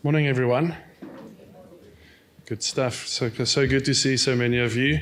Morning, everyone. Good stuff. So good to see so many of you.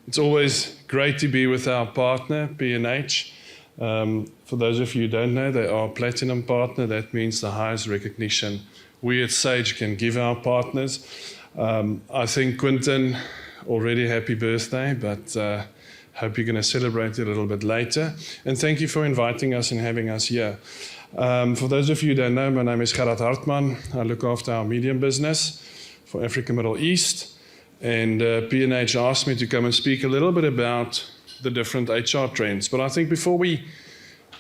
It's always great to be with our partner, P&H. For those of you who don't know, they are a platinum partner. That means the highest recognition we at Sage can give our partners. I think, Quinton, already happy birthday, but hope you're going to celebrate it a little bit later. And thank you for inviting us and having us here. For those of you who don't know, my name is Gerard Hartman. I look after our medium business for Africa, Middle East. And P&H asked me to come and speak a little bit about the different HR trends. But I think before we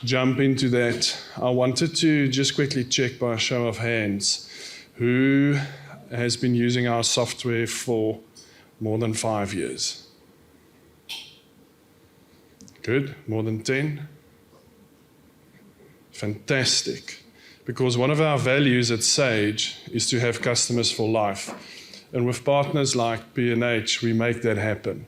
jump into that, I wanted to just quickly check by a show of hands who has been using our software for more than 5 years. Good, more than 10? Fantastic. Because one of our values at Sage is to have customers for life. And with partners like P&H, we make that happen.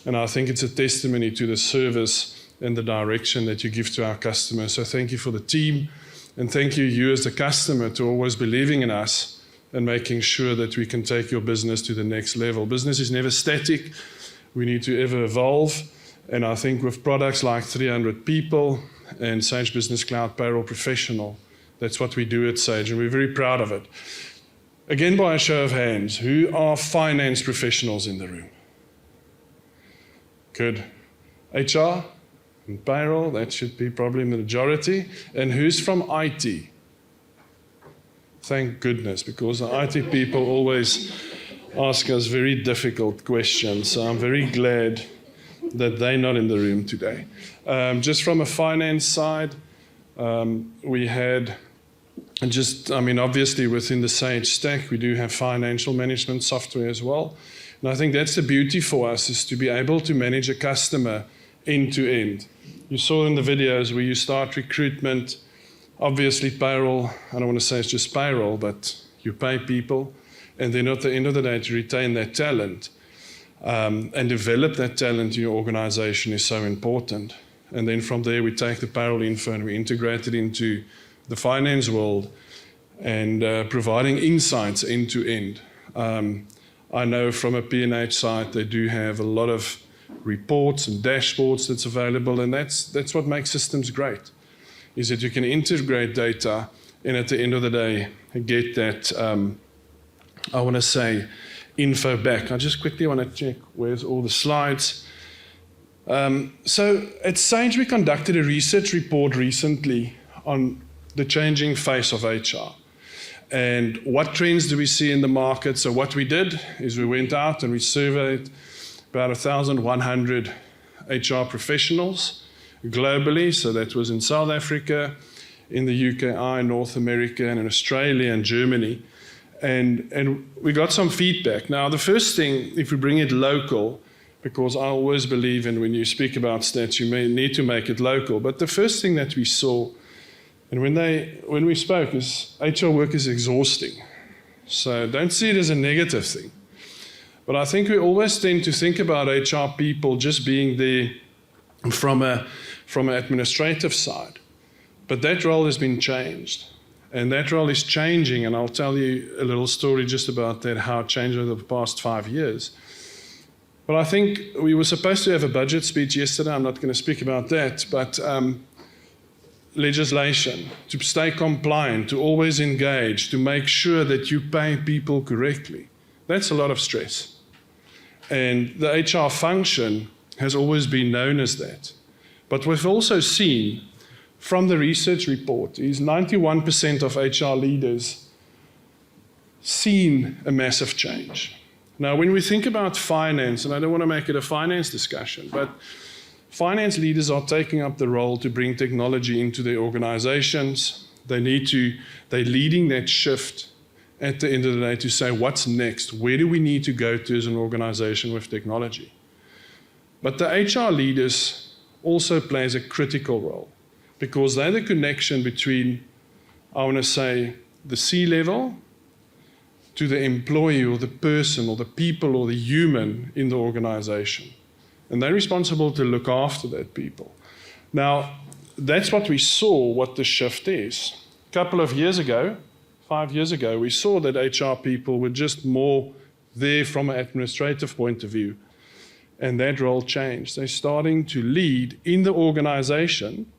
And I think it's a testimony to the service and the direction that you give to our customers. So thank you for the team, and thank you as the customer, to always believing in us and making sure that we can take your business to the next level. Business is never static. We need to ever evolve. And I think with products like 300 People and Sage Business Cloud Payroll Professional, that's what we do at Sage, and we're very proud of it. Again, by a show of hands, who are finance professionals in the room? Good. HR and payroll, that should be probably the majority. And who's from IT? Thank goodness, because the IT people always ask us very difficult questions. So I'm very glad that they're not in the room today. Just from a finance side, we had obviously within the Sage stack, we do have financial management software as well. And I think that's the beauty for us, is to be able to manage a customer end to end. You saw in the videos where you start recruitment, obviously payroll, I don't want to say it's just payroll, but you pay people, and then at the end of the day to retain that talent and develop that talent in your organization is so important. And then from there we take the payroll info and we integrate it into the finance world and providing insights end to end. I know from a P&H side they do have a lot of reports and dashboards that's available, and that's what makes systems great, is that you can integrate data and at the end of the day get that, info back. I just quickly want to check where's all the slides. So at Sage we conducted a research report recently on the changing face of HR. And what trends do we see in the market? So what we did is we went out and we surveyed about 1,100 HR professionals globally. So that was in South Africa, in the UKI, North America, and in Australia and Germany. And we got some feedback. Now, the first thing, if we bring it local, because I always believe in when you speak about stats, you may need to make it local. But the first thing that we saw, and when we spoke, is HR work is exhausting. So don't see it as a negative thing. But I think we always tend to think about HR people just being there from an administrative side. But that role has been changed. And that role is changing, and I'll tell you a little story just about that, how it changed over the past 5 years. But I think we were supposed to have a budget speech yesterday. I'm not going to speak about that, but legislation, to stay compliant, to always engage, to make sure that you pay people correctly. That's a lot of stress. And the HR function has always been known as that. But we've also seen from the research report is 91% of HR leaders seen a massive change. Now, when we think about finance, and I don't want to make it a finance discussion, but finance leaders are taking up the role to bring technology into their organizations. They're leading that shift at the end of the day to say, what's next? Where do we need to go to as an organization with technology? But the HR leaders also plays a critical role, because they're the connection between, the C-level to the employee or the person or the people or the human in the organization. And they're responsible to look after that people. Now, that's what we saw, what the shift is. A couple of years ago, 5 years ago, we saw that HR people were just more there from an administrative point of view. And that role changed. They're starting to lead in the organization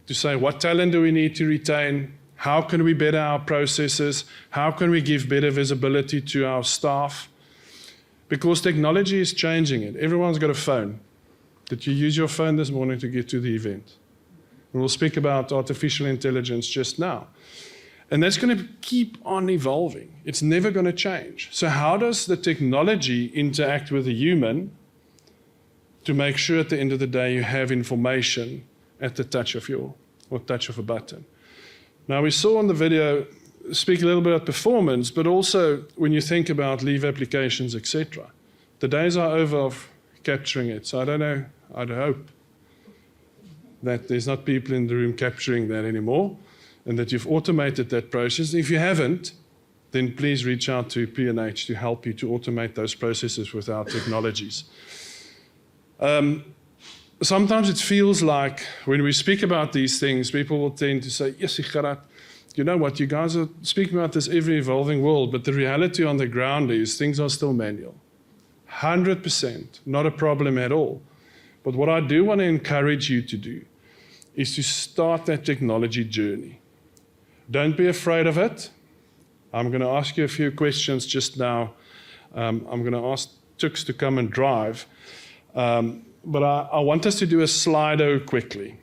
to say, what talent do we need to retain? How can we better our processes? How can we give better visibility to our staff? Because technology is changing it. Everyone's got a phone. Did you use your phone this morning to get to the event? And we'll speak about artificial intelligence just now. And that's going to keep on evolving. It's never going to change. So how does the technology interact with the human to make sure at the end of the day you have information at the touch of a button? Now we saw on the video, speak a little bit about performance, but also when you think about leave applications, etc. The days are over of capturing it. So I don't know, I'd hope that there's not people in the room capturing that anymore, and that you've automated that process. If you haven't, then please reach out to P&H to help you to automate those processes with our technologies. Sometimes it feels like when we speak about these things, people will tend to say, yes, Gerard, you know what, you guys are speaking about this ever-evolving world, but the reality on the ground is things are still manual. 100%, not a problem at all. But what I do want to encourage you to do is to start that technology journey. Don't be afraid of it. I'm going to ask you a few questions just now. I'm going to ask Tux to come and drive. But I want us to do a Slido quickly.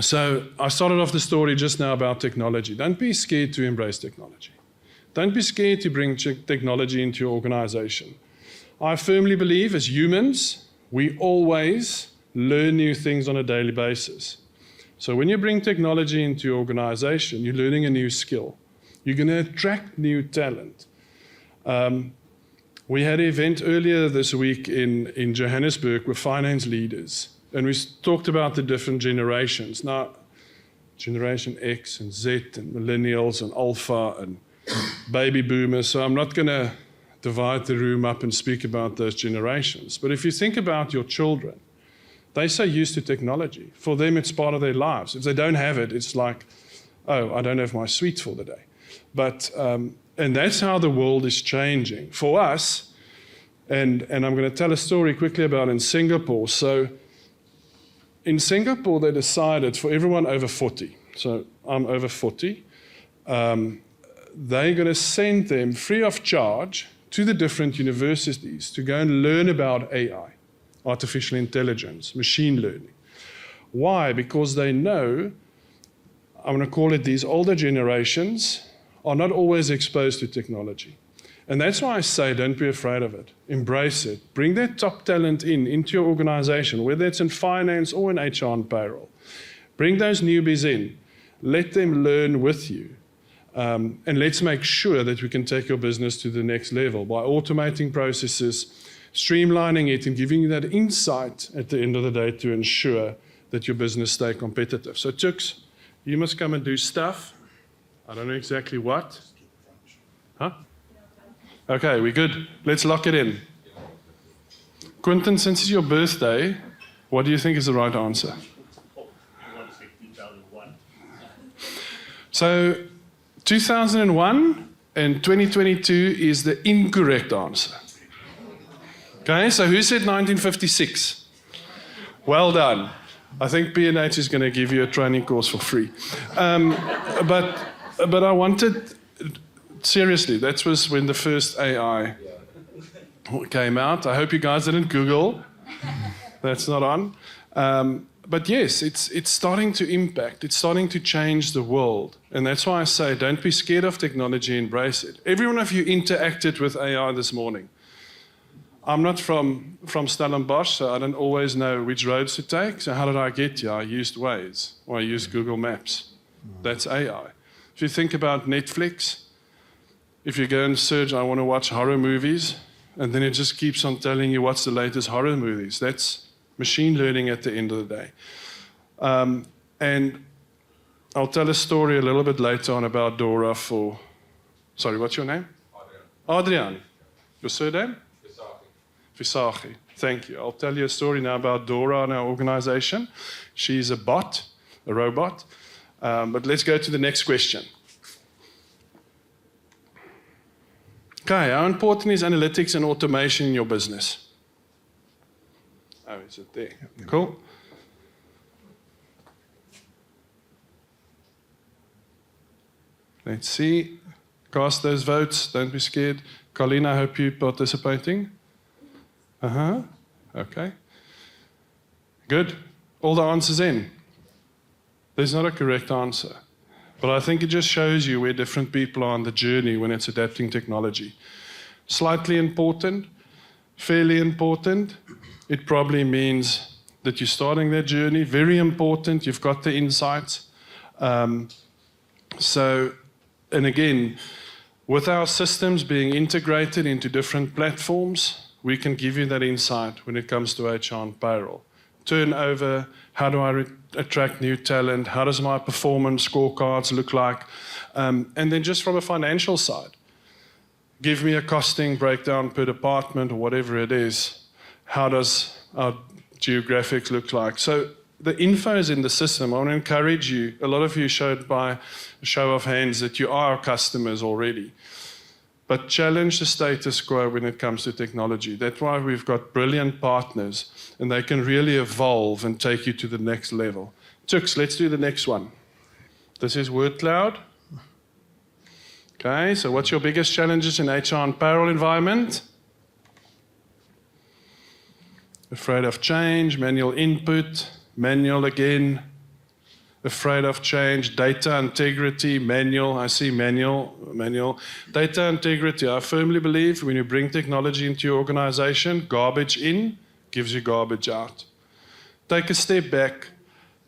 So I started off the story just now about technology. Don't be scared to embrace technology. Don't be scared to bring technology into your organization. I firmly believe as humans, we always learn new things on a daily basis. So when you bring technology into your organization, you're learning a new skill. You're going to attract new talent. We had an event earlier this week in Johannesburg with finance leaders, and we talked about the different generations. Now, Generation X and Z and millennials and alpha and baby boomers, so I'm not going to divide the room up and speak about those generations. But if you think about your children, they're so used to technology. For them, it's part of their lives. If they don't have it, it's like, oh, I don't have my sweets for the day. But, and that's how the world is changing. For us, and I'm going to tell a story quickly about in Singapore. So in Singapore, they decided for everyone over 40, so I'm over 40, they're going to send them free of charge to the different universities to go and learn about AI, artificial intelligence, machine learning. Why? Because they know, I'm going to call it these older generations, are not always exposed to technology. And that's why I say don't be afraid of it. Embrace it. Bring that top talent into your organization, whether it's in finance or in HR and payroll. Bring those newbies in. Let them learn with you. And let's make sure that we can take your business to the next level by automating processes, streamlining it, and giving you that insight at the end of the day to ensure that your business stay competitive. So Tux, you must come and do stuff. I don't know exactly what. Huh? Okay, we're good. Let's lock it in. Quentin, since it's your birthday, what do you think is the right answer? I want to say 2001. So 2001 and 2022 is the incorrect answer. Okay, so who said 1956? Well done. I think P&H is going to give you a training course for free. But I wanted, seriously, that was when the first AI came out. I hope you guys didn't Google. That's not on. But yes, it's starting to impact. It's starting to change the world. And that's why I say don't be scared of technology, embrace it. Every one of you interacted with AI this morning. I'm not from Stellenbosch, so I don't always know which roads to take. So how did I get here? I used Waze, or I used Google Maps. That's AI. If you think about Netflix, if you go and search, I want to watch horror movies, and then it just keeps on telling you what's the latest horror movies. That's machine learning at the end of the day. And I'll tell a story a little bit later on about Dora for... Sorry, what's your name? Adrian. Your surname? Visagie. Thank you. I'll tell you a story now about Dora in our organization. She's a bot, a robot. But let's go to the next question. Okay, how important is analytics and automation in your business? Oh, is it there? Cool. Let's see. Cast those votes. Don't be scared. Colleen, I hope you're participating. Okay. Good. All the answers in. There's not a correct answer. But I think it just shows you where different people are on the journey when it's adapting technology. Slightly important, fairly important. It probably means that you're starting that journey. Very important, you've got the insights. And again, with our systems being integrated into different platforms, we can give you that insight when it comes to HR and payroll. Turnover, how do I attract new talent? How does my performance scorecards look like? And then just from a financial side, give me a costing breakdown per department or whatever it is. How does our geographics look like? So the info is in the system. I want to encourage you. A lot of you showed by a show of hands that you are customers already. But challenge the status quo when it comes to technology. That's why we've got brilliant partners, and they can really evolve and take you to the next level. Tux, let's do the next one. This is word cloud. Okay, so what's your biggest challenges in HR and payroll environment? Afraid of change, manual input, manual again. Afraid of change, data integrity, manual. I see manual. Data integrity, I firmly believe when you bring technology into your organization, garbage in gives you garbage out. Take a step back.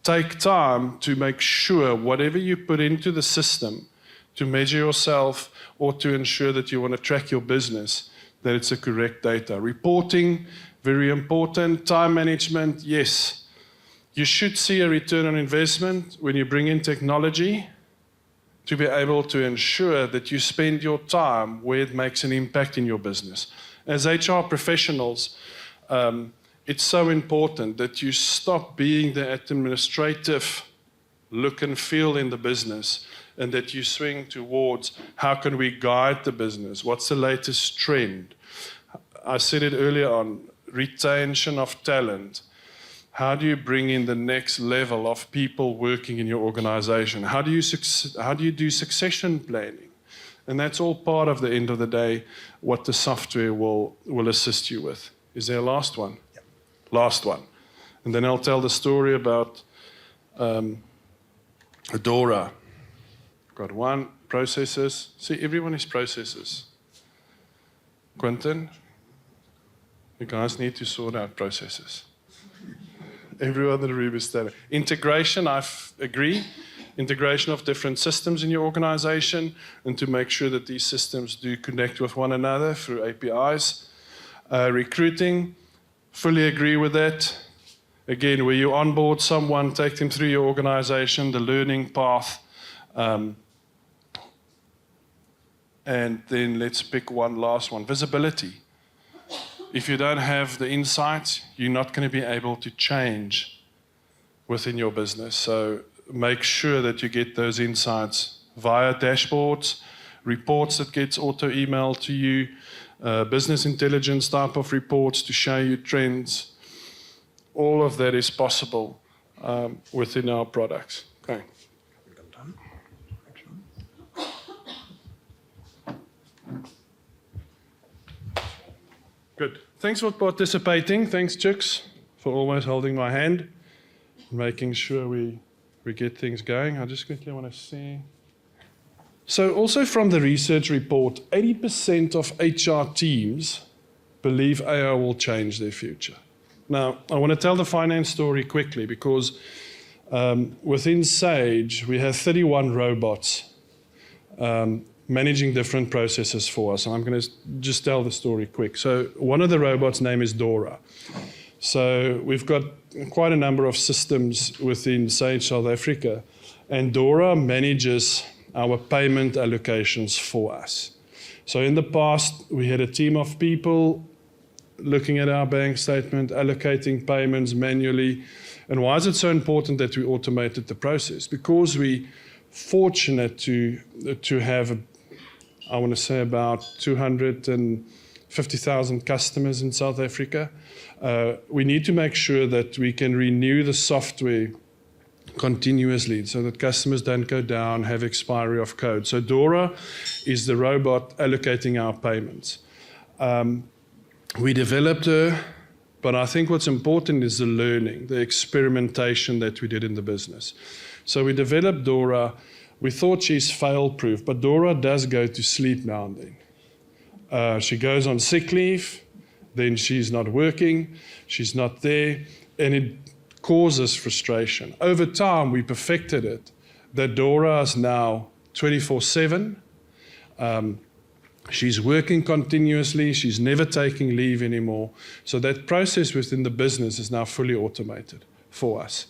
Take time to make sure whatever you put into the system to measure yourself or to ensure that you want to track your business, that it's the correct data. Reporting, very important. Time management, yes. You should see a return on investment when you bring in technology to be able to ensure that you spend your time where it makes an impact in your business. As HR professionals, it's so important that you stop being the administrative look and feel in the business and that you swing towards how can we guide the business? What's the latest trend? I said it earlier on, retention of talent. How do you bring in the next level of people working in your organization? How do you do succession planning? And that's all part of the end of the day, what the software will assist you with. Is there a last one? Yep. Last one. And then I'll tell the story about Adora. Got one, processes. See, everyone is processes. Quentin, you guys need to sort out processes. Everyone in the room is standing. Integration, I agree. Integration of different systems in your organization and to make sure that these systems do connect with one another through APIs. Recruiting, fully agree with that. Again, where you onboard someone, take them through your organization, the learning path. And then let's pick one last one, visibility. If you don't have the insights, you're not going to be able to change within your business. So make sure that you get those insights via dashboards, reports that gets auto-emailed to you, business intelligence type of reports to show you trends. All of that is possible within our products. Okay. Good. Thanks for participating. Thanks, Chooks, for always holding my hand, making sure we get things going. I just quickly want to see. So also from the research report, 80% of HR teams believe AI will change their future. Now, I want to tell the finance story quickly because within Sage, we have 31 robots managing different processes for us. And I'm going to just tell the story quick. So one of the robots' name is Dora. So we've got quite a number of systems within Sage South Africa, and Dora manages our payment allocations for us. So in the past, we had a team of people looking at our bank statement, allocating payments manually. And why is it so important that we automated the process? Because we're fortunate to have I want to say about 250,000 customers in South Africa. We need to make sure that we can renew the software continuously so that customers don't go down, have expiry of code. So Dora is the robot allocating our payments. We developed her, but I think what's important is the learning, the experimentation that we did in the business. So we developed Dora. We thought she's fail-proof, but Dora does go to sleep now and then. She goes on sick leave, then she's not working, she's not there, and it causes frustration. Over time, we perfected it, that Dora is now 24/7. She's working continuously, she's never taking leave anymore. So that process within the business is now fully automated for us.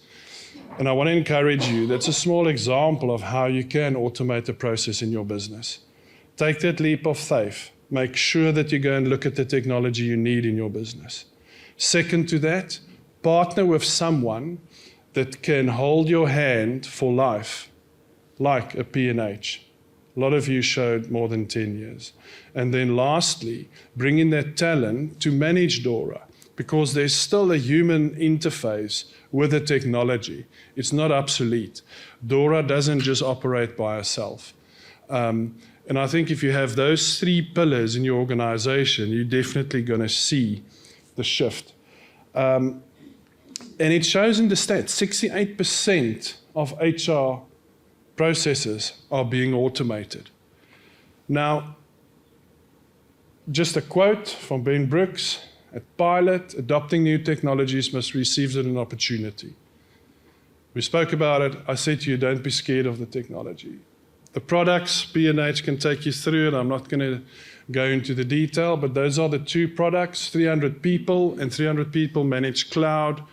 And I want to encourage you, that's a small example of how you can automate a process in your business. Take that leap of faith. Make sure that you go and look at the technology you need in your business. Second to that, partner with someone that can hold your hand for life, like a P&H. A lot of you showed more than 10 years. And then lastly, bring in that talent to manage Dora, because there's still a human interface with the technology. It's not obsolete. Dora doesn't just operate by herself. And I think if you have those three pillars in your organization, you're definitely going to see the shift. And it shows in the stats, 68% of HR processes are being automated. Now, just a quote from Ben Brooks, at Pilot, adopting new technologies must receive an opportunity. We spoke about it. I said to you, don't be scared of the technology. The products, P&H can take you through it. I'm not going to go into the detail, but those are the two products, 300 people, and 300 people manage cloud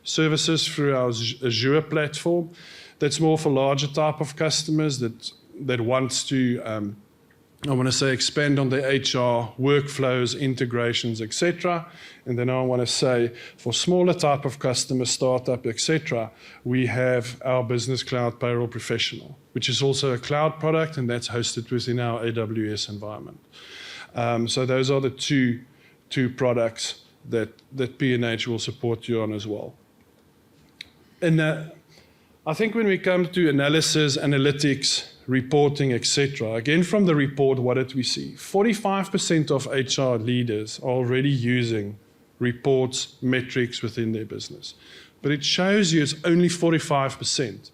services through our Azure platform. That's more for larger type of customers that wants to, I want to say, expand on their HR workflows, integrations, etc. And then I want to say, for smaller type of customer, startup, etc., we have our Business Cloud Payroll Professional, which is also a cloud product, and that's hosted within our AWS environment. So those are the two products that P&H will support you on as well. And I think when we come to analysis, analytics, reporting, etc., again from the report, what did we see? 45% of HR leaders are already using reports, metrics within their business. But it shows you it's only 45%.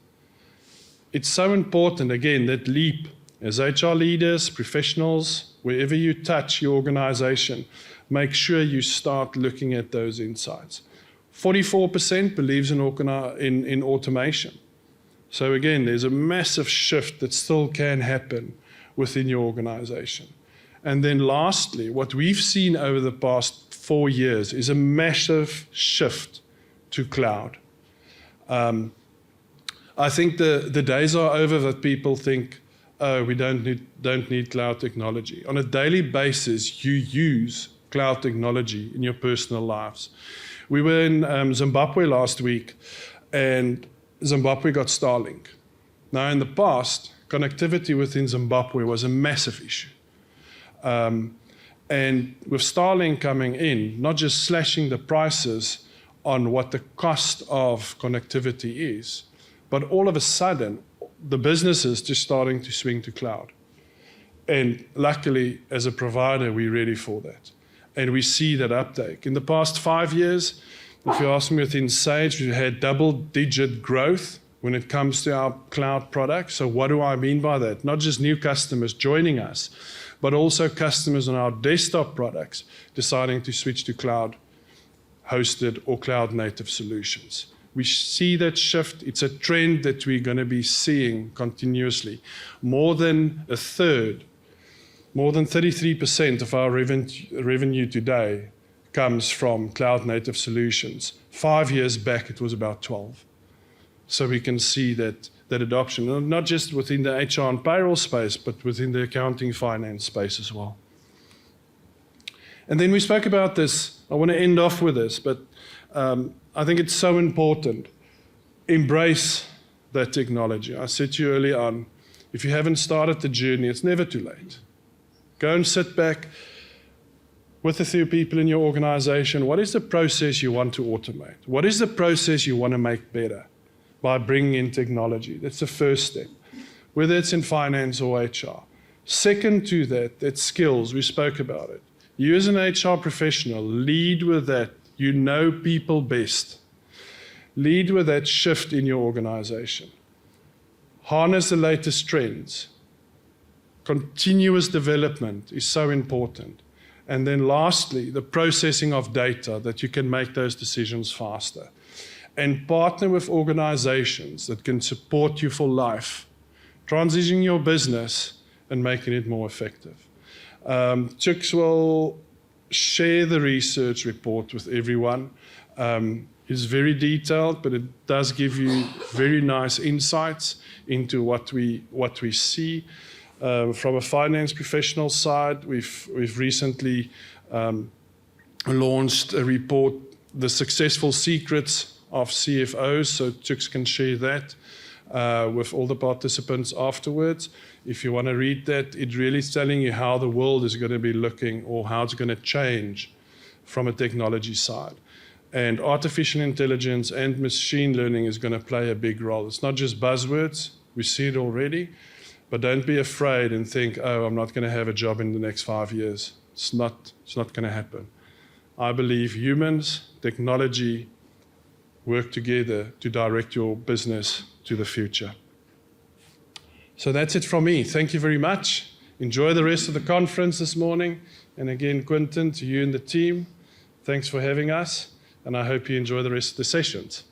It's so important, again, that leap as HR leaders, professionals, wherever you touch your organization, make sure you start looking at those insights. 44% believes in automation. So again, there's a massive shift that still can happen within your organization. And then lastly, what we've seen over the past 4 years is a massive shift to cloud. I think the days are over that people think, oh, we don't need cloud technology. On a daily basis, you use cloud technology in your personal lives. We were in Zimbabwe last week, and Zimbabwe got Starlink. Now, in the past, connectivity within Zimbabwe was a massive issue. And with Starlink coming in, not just slashing the prices on what the cost of connectivity is, but all of a sudden, the businesses just starting to swing to cloud. And luckily, as a provider, we're ready for that. And we see that uptake. In the past 5 years, if you ask me within Sage, we've had double-digit growth when it comes to our cloud products. So what do I mean by that? Not just new customers joining us, but also customers on our desktop products deciding to switch to cloud-hosted or cloud-native solutions. We see that shift. It's a trend that we're going to be seeing continuously. More than a third, more than 33% of our revenue today comes from cloud-native solutions. 5 years back, it was about 12. So we can see that adoption, not just within the HR and payroll space, but within the accounting finance space as well. And then we spoke about this. I want to end off with this, but I think it's so important. Embrace that technology. I said to you early on, if you haven't started the journey, it's never too late. Go and sit back with a few people in your organization. What is the process you want to automate? What is the process you want to make better by bringing in technology? That's the first step, whether it's in finance or HR. Second to that, that's skills. We spoke about it. You as an HR professional, lead with that. You know people best. Lead with that shift in your organization. Harness the latest trends. Continuous development is so important. And then lastly, the processing of data, that you can make those decisions faster. And partner with organizations that can support you for life, transitioning your business and making it more effective. Chooks will share the research report with everyone. It's very detailed, but it does give you very nice insights into what we see. From a finance professional side, we've recently launched a report, The Successful Secrets of CFOs, so Chooks can share that with all the participants afterwards. If you want to read that, it really is telling you how the world is going to be looking or how it's going to change from a technology side. And artificial intelligence and machine learning is going to play a big role. It's not just buzzwords, we see it already. But don't be afraid and think, oh, I'm not going to have a job in the next 5 years. It's not going to happen. I believe humans, technology, work together to direct your business to the future. So that's it from me. Thank you very much. Enjoy the rest of the conference this morning. And again, Quentin, to you and the team, thanks for having us. And I hope you enjoy the rest of the sessions.